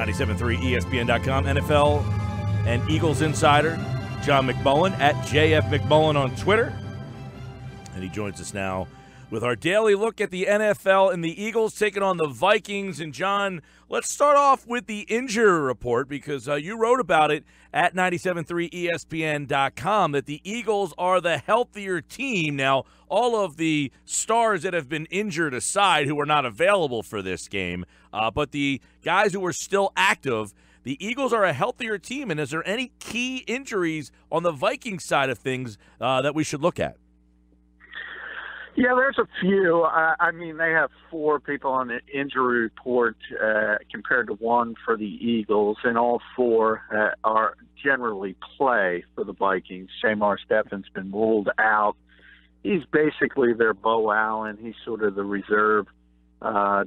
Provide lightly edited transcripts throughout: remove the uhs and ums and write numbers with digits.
97.3 ESPN.com, NFL and Eagles Insider John McMullen at JF McMullen on Twitter. And he joins us now with our daily look at the NFL and the Eagles taking on the Vikings. And, John, let's start off with the injury report because you wrote about it at 97.3 ESPN.com that the Eagles are the healthier team. Now, all of the stars that have been injured aside who are not available for this game, but the guys who are still active, the Eagles are a healthier team. And is there any key injuries on the Vikings side of things that we should look at? Yeah, there's a few. I mean, they have 4 people on the injury report compared to 1 for the Eagles, and all 4 are generally play for the Vikings. Shamar Stephen's been ruled out. He's basically their Bo Allen. He's sort of the reserve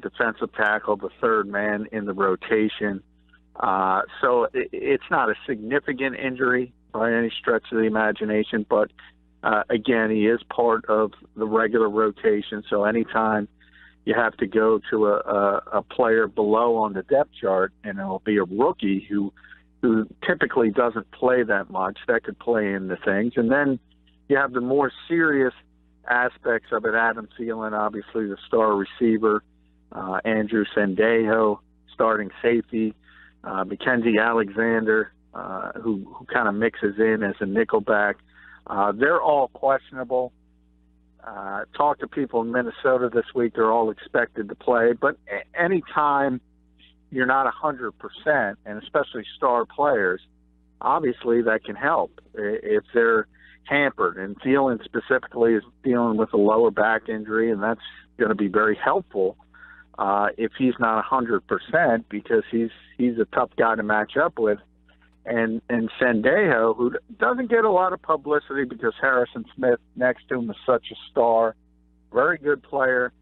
defensive tackle, the third man in the rotation. So it's not a significant injury by any stretch of the imagination, but again, he is part of the regular rotation, so anytime you have to go to a player below on the depth chart, and it'll be a rookie who typically doesn't play that much, that could play into things. And then you have the more serious aspects of it. Adam Thielen, obviously the star receiver, Andrew Sendejo, starting safety, Mackenzie Alexander, who kind of mixes in as a nickelback. They're all questionable. Talked to people in Minnesota this week. They're all expected to play. But anytime you're not 100%, and especially star players, obviously that can help if they're hampered. And Thielen specifically is dealing with a lower back injury, and that's going to be very helpful if he's not 100% because he's a tough guy to match up with. And Sendejo, who doesn't get a lot of publicity because Harrison Smith next to him is such a star, very good player,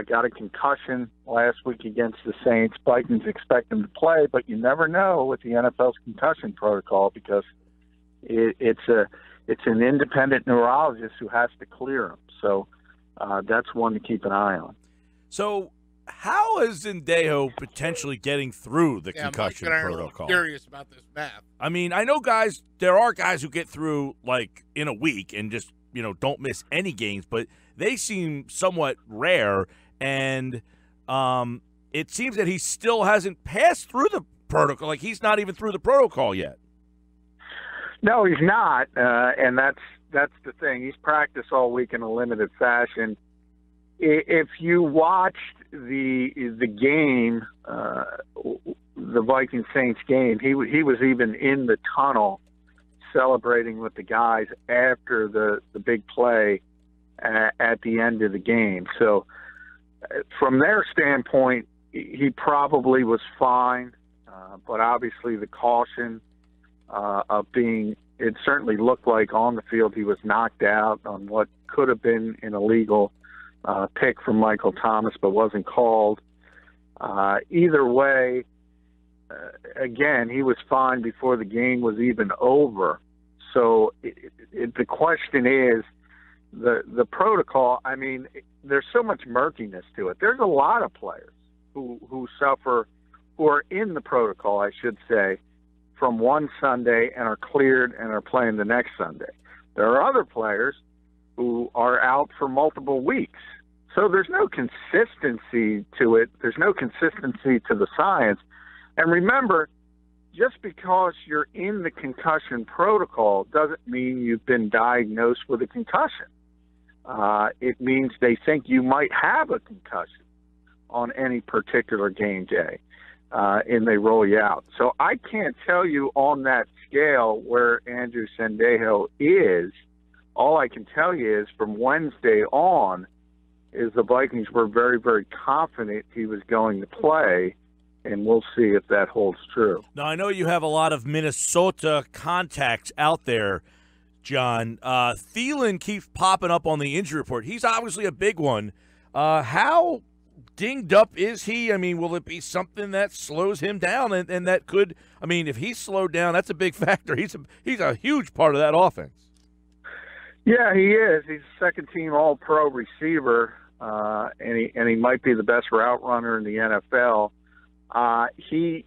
got a concussion last week against the Saints. Vikings expect him to play, but you never know with the NFL's concussion protocol because it's an independent neurologist who has to clear him. So that's one to keep an eye on. So how is Sendejo potentially getting through the concussion protocol? I'm curious about this math. I mean, I know there are guys who get through like in a week and just, don't miss any games, but they seem somewhat rare. And it seems that he still hasn't passed through the protocol. Like he's not even through the protocol yet. No, he's not. And that's the thing. He's practiced all week in a limited fashion. If you watched the game, the Vikings-Saints game, he was even in the tunnel celebrating with the guys after the big play at the end of the game. So from their standpoint, he probably was fine, but obviously the caution of being – it certainly looked like on the field he was knocked out on what could have been an illegal pick from Michael Thomas, but wasn't called. Either way, again, he was fine before the game was even over. So the question is, the protocol, I mean, there's so much murkiness to it. There's a lot of players who suffer, who are in the protocol, I should say, from one Sunday and are cleared and are playing the next Sunday. There are other players who are out for multiple weeks. So there's no consistency to it. There's no consistency to the science. And remember, just because you're in the concussion protocol doesn't mean you've been diagnosed with a concussion. It means they think you might have a concussion on any particular game day, and they roll you out. So I can't tell you on that scale where Andrew Sendejo is. All I can tell you is from Wednesday on is the Vikings were very, very confident he was going to play, and we'll see if that holds true. Now, I know you have a lot of Minnesota contacts out there, John. Thielen keeps popping up on the injury report. He's obviously a big one. How dinged up is he? I mean, will it be something that slows him down and that could – I mean, if he's slowed down, that's a big factor. He's a huge part of that offense. Yeah, he is. He's a second-team All-Pro receiver, and he might be the best route runner in the NFL. He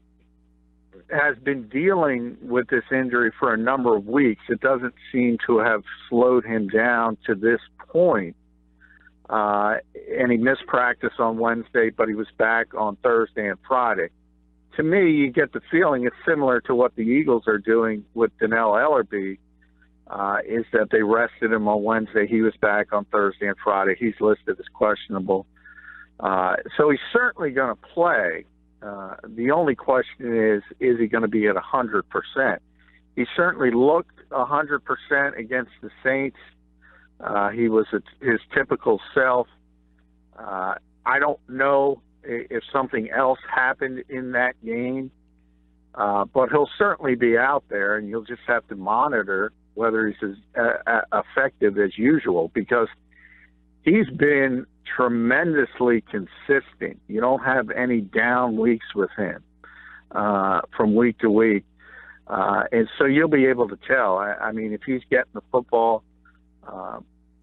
has been dealing with this injury for a number of weeks. It doesn't seem to have slowed him down to this point. And he missed practice on Wednesday, but he was back on Thursday and Friday. To me, you get the feeling it's similar to what the Eagles are doing with Donnell Ellerbe, is that they rested him on Wednesday. He was back on Thursday and Friday. He's listed as questionable. So he's certainly going to play. The only question is he going to be at 100%? He certainly looked 100% against the Saints. He was his typical self. I don't know if something else happened in that game, but he'll certainly be out there, and you'll just have to monitor whether he's as effective as usual, because he's been tremendously consistent. You don't have any down weeks with him from week to week. And so you'll be able to tell. I mean, if he's getting the football,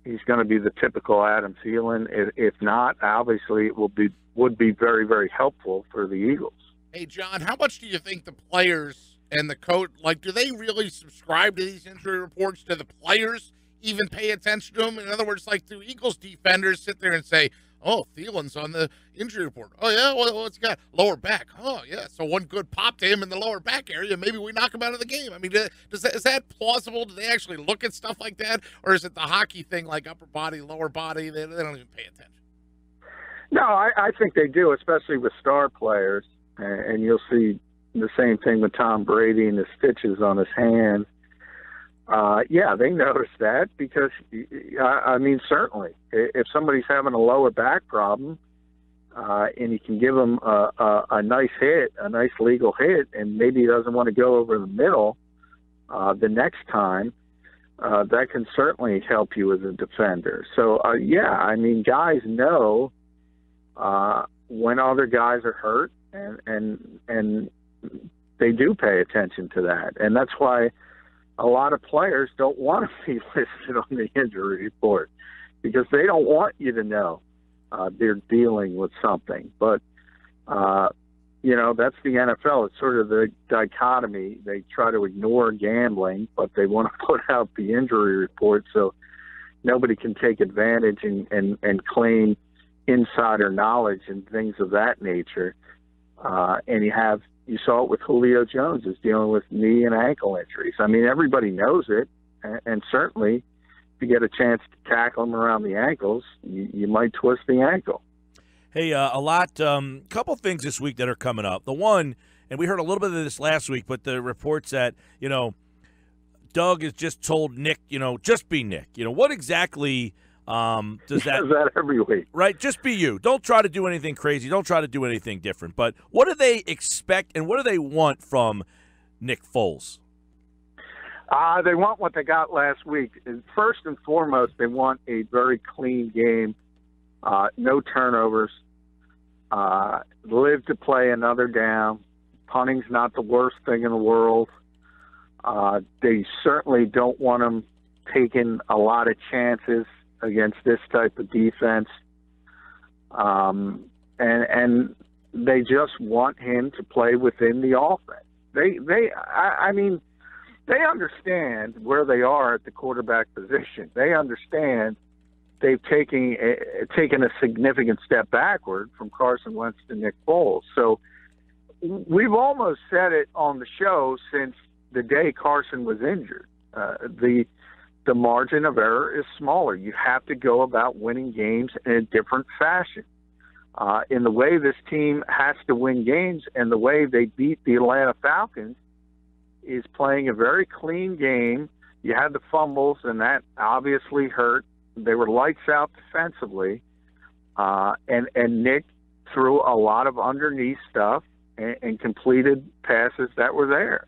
he's going to be the typical Adam Thielen. If not, obviously it would be very, very helpful for the Eagles. Hey, John, how much do you think the players and the coach, do they really subscribe to these injury reports? Do the players even pay attention to them? In other words, do Eagles defenders sit there and say, oh, Thielen's on the injury report. Oh, yeah? What's he got? Lower back. Oh, yeah. So one good pop to him in the lower back area. Maybe we knock him out of the game. I mean, is that plausible? Do they actually look at stuff like that? Or is it the hockey thing, like upper body, lower body? They don't even pay attention. No, I think they do, especially with star players. And you'll see the same thing with Tom Brady and the stitches on his hand. Yeah, they notice that because, I mean, certainly, if somebody's having a lower back problem and you can give them a nice hit, a nice legal hit, and maybe he doesn't want to go over the middle the next time, that can certainly help you as a defender. So, yeah, I mean, guys know when other guys are hurt, and they do pay attention to that. And that's why a lot of players don't want to be listed on the injury report, because they don't want you to know they're dealing with something. But, that's the NFL. It's sort of the dichotomy. They try to ignore gambling, but they want to put out the injury report so nobody can take advantage and claim insider knowledge and things of that nature. And you saw it with Julio Jones, is dealing with knee and ankle injuries. I mean, everybody knows it, and certainly if you get a chance to tackle him around the ankles, you might twist the ankle. Hey, couple things this week that are coming up. The one, and we heard a little bit of this last week, but the reports that, Doug has just told Nick, just be Nick. What exactly does that? Does that every week? Right, just be you. Don't try to do anything crazy. Don't try to do anything different. But what do they expect and what do they want from Nick Foles? They want what they got last week. And first and foremost, they want a very clean game, no turnovers, live to play another down. Punting's not the worst thing in the world. They certainly don't want him taking a lot of chances against this type of defense. And they just want him to play within the offense. I mean, they understand where they are at the quarterback position. They understand they've taken a significant step backward from Carson Wentz to Nick Foles. So we've almost said it on the show since the day Carson was injured. The margin of error is smaller. You have to go about winning games in a different fashion. In the way this team has to win games and the way they beat the Atlanta Falcons is playing a very clean game. You had the fumbles, and that obviously hurt. They were lights out defensively. And Nick threw a lot of underneath stuff and completed passes that were there.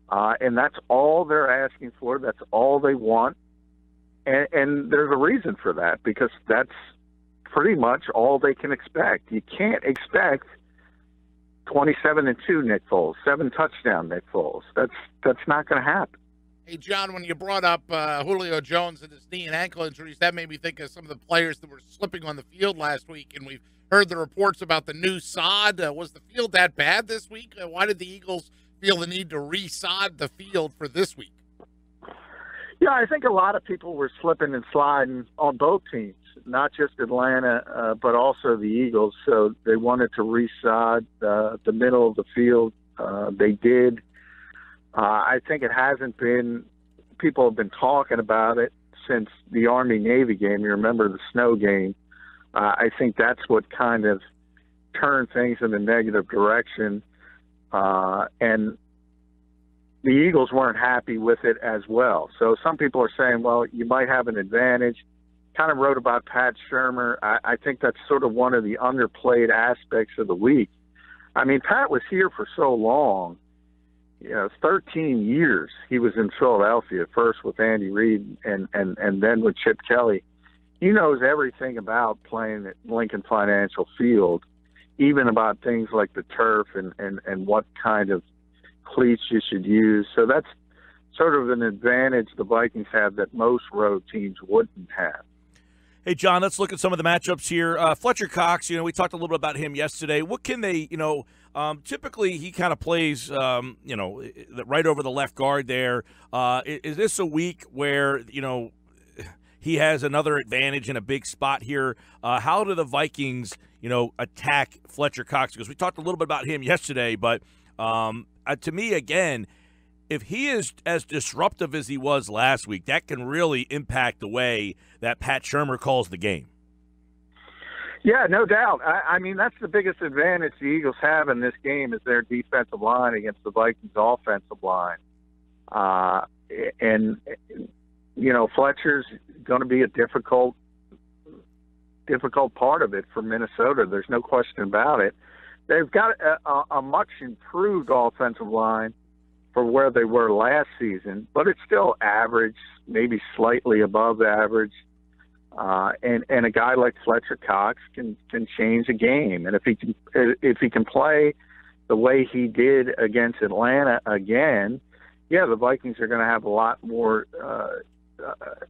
And that's all they're asking for. That's all they want. And there's a reason for that, because that's pretty much all they can expect. You can't expect 27-2 Nick Foles, 7 touchdown Nick Foles. That's not going to happen. Hey, John, when you brought up Julio Jones and his knee and ankle injuries, that made me think of some of the players that were slipping on the field last week, and we've heard the reports about the new sod. Was the field that bad this week? Why did the Eagles feel the need to re-sod the field for this week? Yeah, I think a lot of people were slipping and sliding on both teams, not just Atlanta, but also the Eagles. So they wanted to re-sod the middle of the field. They did. I think it hasn't been – people have been talking about it since the Army-Navy game. You remember the snow game. I think that's what kind of turned things in a negative direction. And the Eagles weren't happy with it as well. So some people are saying, well, you might have an advantage. Kind of wrote about Pat Shurmur. I think that's sort of one of the underplayed aspects of the week. I mean, Pat was here for so long. 13 years he was in Philadelphia, first with Andy Reid and then with Chip Kelly. He knows everything about playing at Lincoln Financial Field, even about things like the turf and what kind of cleats you should use. So that's sort of an advantage the Vikings have that most road teams wouldn't have. Hey, John, let's look at some of the matchups here. Fletcher Cox, we talked a little bit about him yesterday. What can they, typically he kind of plays, right over the left guard there. Is this a week where, he has another advantage in a big spot here? How do the Vikings, attack Fletcher Cox? Because we talked a little bit about him yesterday, but to me, again, if he is as disruptive as he was last week, that can really impact the way that Pat Shurmur calls the game. Yeah, no doubt. I mean, that's the biggest advantage the Eagles have in this game is their defensive line against the Vikings' offensive line. Fletcher's going to be a difficult part of it for Minnesota. There's no question about it. They've got a much improved offensive line for where they were last season, but it's still average, maybe slightly above average. And a guy like Fletcher Cox can change a game. And if he can play the way he did against Atlanta again, the Vikings are going to have a lot more,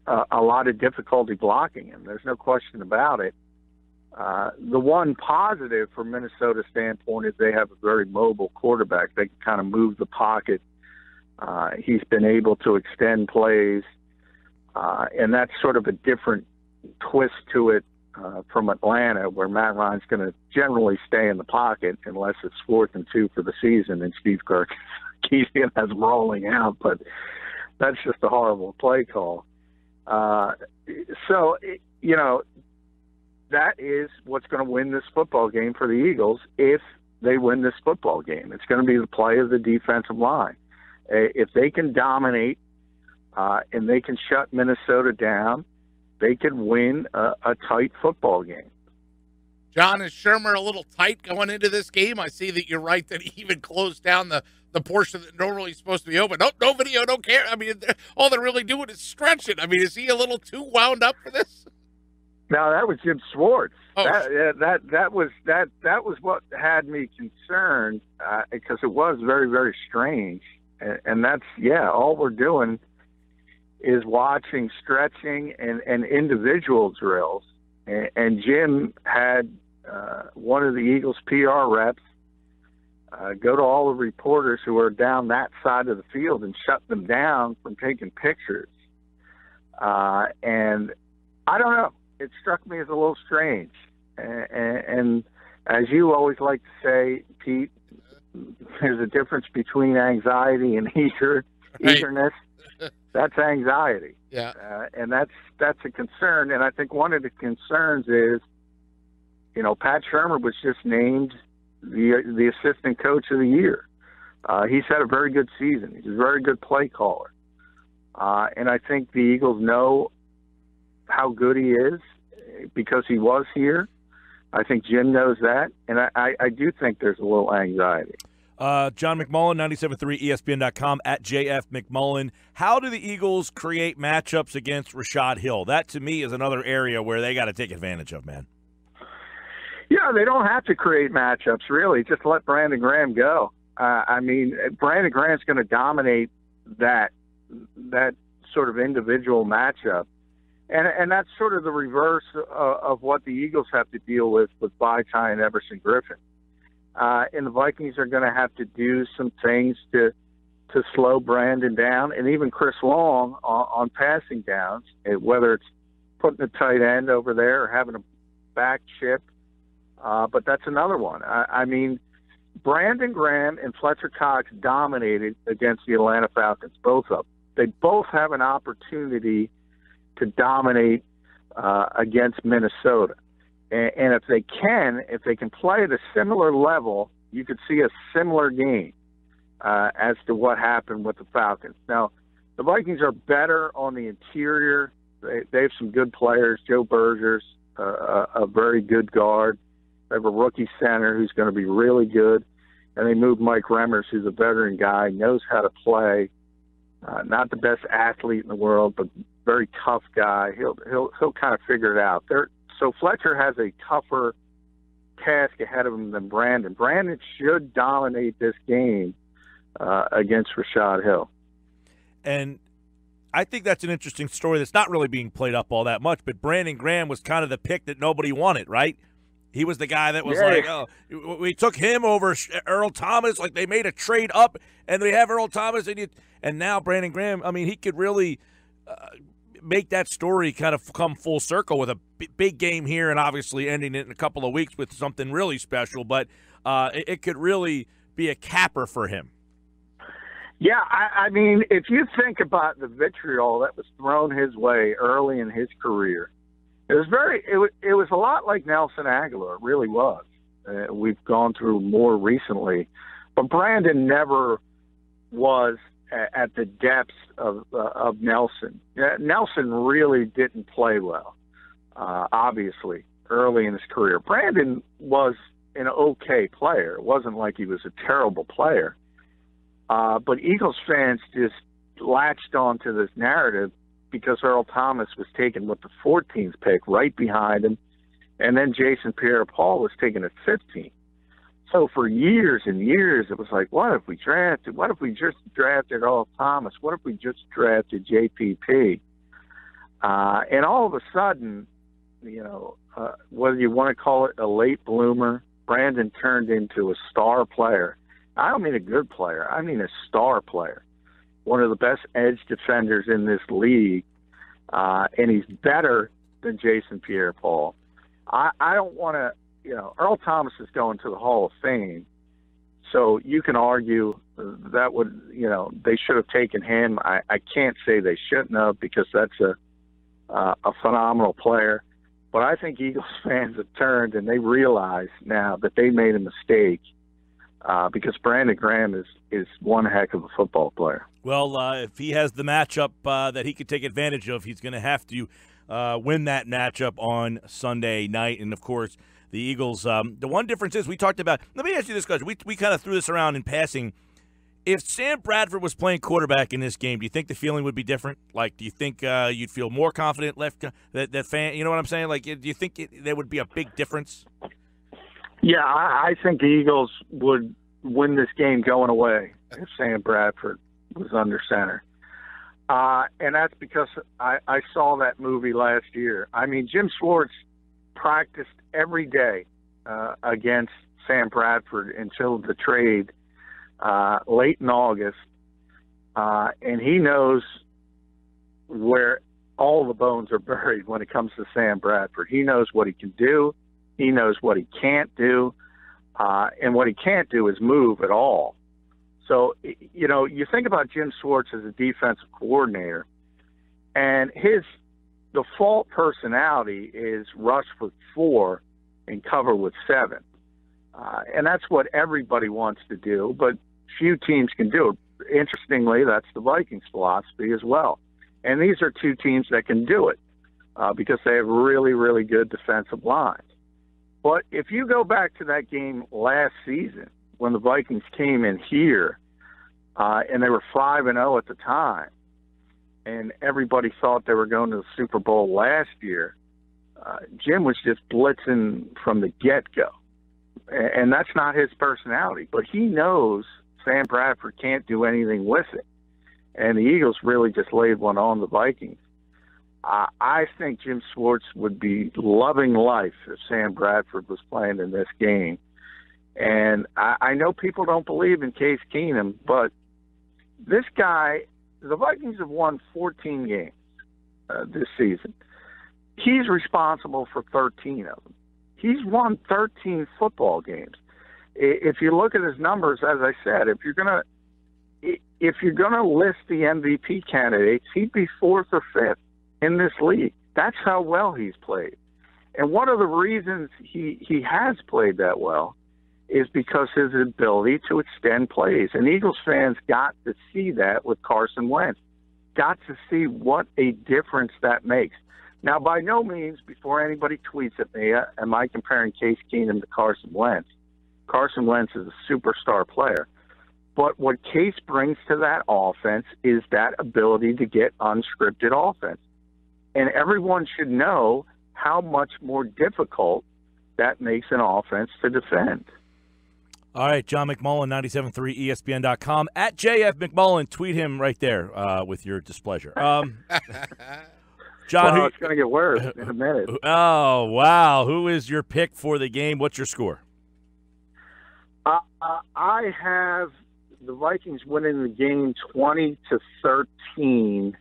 a lot of difficulty blocking him. There's no question about it. The one positive from Minnesota's standpoint is they have a very mobile quarterback. They can kind of move the pocket. He's been able to extend plays, and that's sort of a different twist to it from Atlanta, where Matt Ryan's going to generally stay in the pocket unless it's 4th and 2 for the season and Steve Kirk keeps him as rolling out. But that's just a horrible play call. That is what's going to win this football game for the Eagles if they win this football game. It's going to be the play of the defensive line. If they can dominate and they can shut Minnesota down, they can win a tight football game. John, is Shurmur a little tight going into this game? I see that you're right that he even closed down the portion that normally is supposed to be open. No video, don't care. I mean, all they're really doing is stretching. I mean, is he a little too wound up for this? No, that was Jim Schwartz. Oh. That was what had me concerned because it was very, very strange. And that's, all we're doing is watching stretching and individual drills. And Jim had one of the Eagles PR reps go to all the reporters who are down that side of the field and shut them down from taking pictures. And I don't know. It struck me as a little strange. And as you always like to say, Pete, there's a difference between anxiety and eagerness. That's anxiety. Yeah. And that's a concern. And I think one of the concerns is, Pat Shurmur was just named the assistant coach of the year. He's had a very good season. He's a very good play caller. And I think the Eagles know how good he is because he was here. I think Jim knows that. And I do think there's a little anxiety. John McMullen, 97.3 ESPN.com, at JF McMullen. How do the Eagles create matchups against Rashad Hill? That, to me, is another area where they got to take advantage of, man. Yeah, they don't have to create matchups, really. Just let Brandon Graham go. Brandon Graham's going to dominate that that sort of individual matchup. And that's sort of the reverse of what the Eagles have to deal with Vaitai and Everson Griffin. And the Vikings are going to have to do some things to slow Brandon down, and even Chris Long on passing downs, whether it's putting a tight end over there or having a back chip. But that's another one. I mean, Brandon Graham and Fletcher Cox dominated against the Atlanta Falcons, both of them. They both have an opportunity to dominate against Minnesota. And if they can play at a similar level, you could see a similar game as to what happened with the Falcons. Now, the Vikings are better on the interior. They have some good players. Joe Berger's a very good guard. They have a rookie center who's going to be really good. And they moved Mike Remmers, who's a veteran guy, knows how to play. Not the best athlete in the world, but very tough guy. He'll kind of figure it out. So Fletcher has a tougher task ahead of him than Brandon. Brandon should dominate this game against Rashad Hill. And I think that's an interesting story that's not really being played up all that much, but Brandon Graham was kind of the pick that nobody wanted, right? He was the guy that was we took him over Earl Thomas. Like, they made a trade up, and they have Earl Thomas, and now Brandon Graham. I mean, he could really make that story kind of come full circle with a big game here, and obviously ending it in a couple of weeks with something really special. But it could really be a capper for him. Yeah, I mean, if you think about the vitriol that was thrown his way early in his career, it was a lot like Nelson Aguilar. It really was. We've gone through more recently, but Brandon never was at the depths of Nelson. Nelson really didn't play well, obviously, early in his career. Brandon was an okay player. It wasn't like he was a terrible player. But Eagles fans just latched onto this narrative because Earl Thomas was taken with the 14th pick right behind him, and then Jason Pierre-Paul was taken at 15. So for years and years, it was like, what if we just drafted Earl Thomas? What if we just drafted JPP? And all of a sudden, whether you want to call it a late bloomer, Brandon turned into a star player. I don't mean a good player. I mean a star player. One of the best edge defenders in this league, and he's better than Jason Pierre-Paul. I don't want to, Earl Thomas is going to the Hall of Fame, so you can argue that would, they should have taken him. I can't say they shouldn't have, because that's a phenomenal player. But I think Eagles fans have turned, and they realize now that they made a mistake. Because Brandon Graham is one heck of a football player. Well, if he has the matchup that he could take advantage of, he's going to have to win that matchup on Sunday night. And, of course, the Eagles, the one difference is we talked about – let me ask you this question. We kind of threw this around in passing. If Sam Bradford was playing quarterback in this game, do you think the feeling would be different? Like, do you think you'd feel more confident that fan – you know what I'm saying? Like, do you think there would be a big difference? Yeah, I think the Eagles would win this game going away if Sam Bradford was under center. And that's because I saw that movie last year. I mean, Jim Schwartz practiced every day against Sam Bradford until the trade late in August. And he knows where all the bones are buried when it comes to Sam Bradford. He knows what he can do. He knows what he can't do, and what he can't do is move at all. So, you think about Jim Schwartz as a defensive coordinator, and his default personality is rush for 4 and cover with 7. And that's what everybody wants to do, but few teams can do it. Interestingly, that's the Vikings' philosophy as well. And these are two teams that can do it because they have really, really good defensive lines. But if you go back to that game last season when the Vikings came in here and they were 5-0 at the time, and everybody thought they were going to the Super Bowl last year, Jim was just blitzing from the get-go. And that's not his personality. But he knows Sam Bradford can't do anything with it. and the Eagles really just laid one on the Vikings. I think Jim Schwartz would be loving life if Sam Bradford was playing in this game. And I know people don't believe in Case Keenum, but this guy, the Vikings have won 14 games this season. He's responsible for 13 of them. He's won 13 football games. If you look at his numbers, as I said, if you're gonna list the MVP candidates, he'd be 4th or 5th in this league. That's how well he's played. And one of the reasons he has played that well is because his ability to extend plays. And Eagles fans got to see that with Carson Wentz, got to see what a difference that makes. Now, by no means, before anybody tweets at me, am I comparing Case Keenum to Carson Wentz. Carson Wentz is a superstar player. But what Case brings to that offense is that ability to get unscripted offense. And everyone should know how much more difficult that makes an offense to defend. All right, John McMullen, 97.3 ESPN.com. At JF McMullen, tweet him right there with your displeasure. John, it's going to get worse in a minute. Oh, wow. Who is your pick for the game? What's your score? I have the Vikings winning the game 20-13.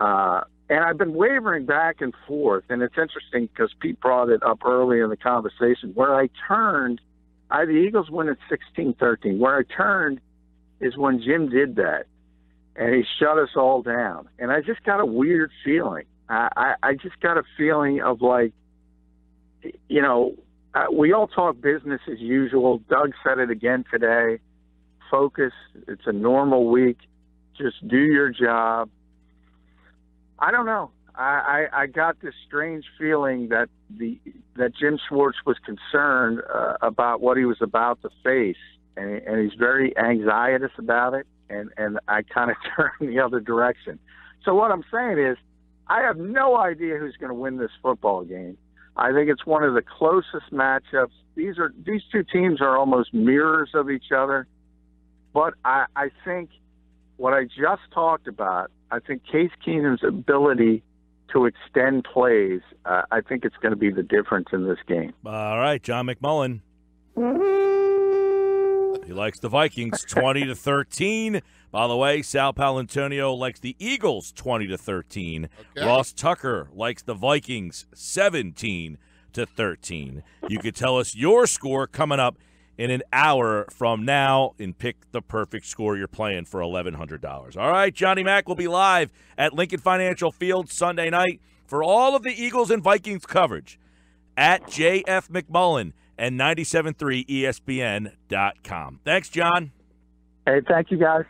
And I've been wavering back and forth, and it's interesting because Pete brought it up early in the conversation. Where I turned, I had the Eagles win at 16-13. Where I turned is when Jim did that, and he shut us all down. And I just got a weird feeling. I just got a feeling of like, you know, we all talk business as usual. Doug said it again today. Focus. It's a normal week. Just do your job. I don't know. I got this strange feeling that Jim Schwartz was concerned about what he was about to face, and he's very anxious about it, and I kind of turned the other direction. So what I'm saying is I have no idea who's going to win this football game. I think it's one of the closest matchups. These two teams are almost mirrors of each other, but I think what I just talked about, I think Case Keenum's ability to extend plays, I think it's going to be the difference in this game. All right, John McMullen. He likes the Vikings 20-13. By the way, Sal Paolantonio likes the Eagles 20-13. Okay. Ross Tucker likes the Vikings 17-13. You could tell us your score coming up in an hour from now and pick the perfect score you're playing for $1,100. All right, Johnny Mac will be live at Lincoln Financial Field Sunday night for all of the Eagles and Vikings coverage at JF McMullen and 97.3 ESPN.com. Thanks, John. Hey, thank you, guys.